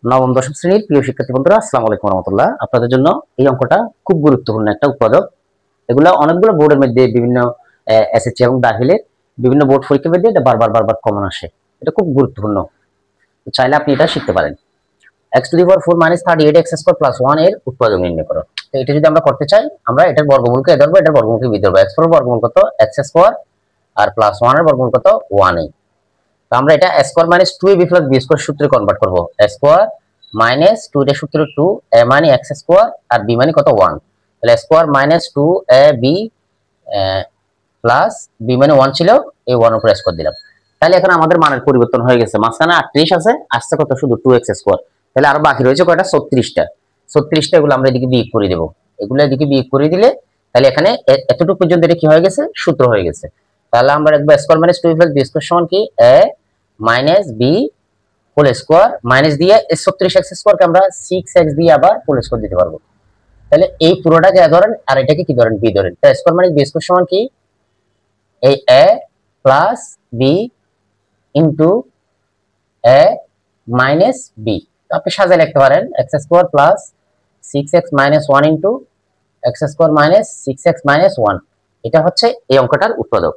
নবম দশম শ্রেণীর প্রিয় শিক্ষার্থী বন্ধুরা, আসসালামু আলাইকুম রহমতুল্লাহ। আপনাদের জন্য এই অঙ্কটা খুব গুরুত্বপূর্ণ একটা উৎপাদক। এগুলা অনেকগুলো বোর্ডের মধ্যে বিভিন্ন এসএসসি এবং দাখিলের বিভিন্ন বোর্ড পরীক্ষার মধ্যে এটা বারবার কমন আসে। এটা খুব গুরুত্বপূর্ণ, চাইলে আপনি এটা শিখতে পারেন। x to the power 4 - 38 x square plus 1 এর উৎপাদক নির্ণয় করো। তো এটা যদি আমরা করতে চাই, আমরা এটার বর্গমূলকে এ ধরবো, এটার বর্গমূলকে বি ধরবো। x এর বর্গমূল কত? x স্কয়ার, আর প্লাস 1 এর বর্গমূল কত? 1 এ। তো আমরা এটা a square minus 2ab plus b square সূত্রে কনভার্ট করব। a স্কয়ার মাইনাস 2 এর সূত্র 2, a মানে x স্কয়ার আর b মানে কত? 1। তাহলে a square minus 2ab plus b মানে 1 ছিল, এই 1 উপর স্কয়ার দিলাম। তাহলে এখন আমাদের মানের পরিবর্তন হয়ে গেছে, মাঝখানে 38 আছে, আসছে কত? শুধু 2x স্কয়ার। তাহলে আর বাকি রয়েছে কয়টা? 36টা। 36টা এগুলো আমরা এদিকে বিয়োগ করে দেব। এগুলো এদিকে বিয়োগ করে দিলে তাহলে এখানে এতটুকু পর্যন্ত এটা কি হয়ে গেছে? সূত্র হয়ে গেছে। তাহলে আমরা লিখব square minus 2 plus b square সমান কি? a minus b whole square, minus দিয়ে 36x স্কয়ারকে আমরা 6x দিয়ে আবার হোল স্কয়ার দিতে পারবো। তাহলে এই পুরোটাকে a ধরেন আর এটাকে কি ধরেন? b ধরেন। তাহলে স্কয়ার মাইনাস b স্কয়ার সমান কি? এই a plus b into a minus b। আপনি সাজায় লিখতে পারেন x square plus 6x minus 1 into x square minus 6x minus 1। এটা হচ্ছে এই অঙ্কটার উৎপাদক।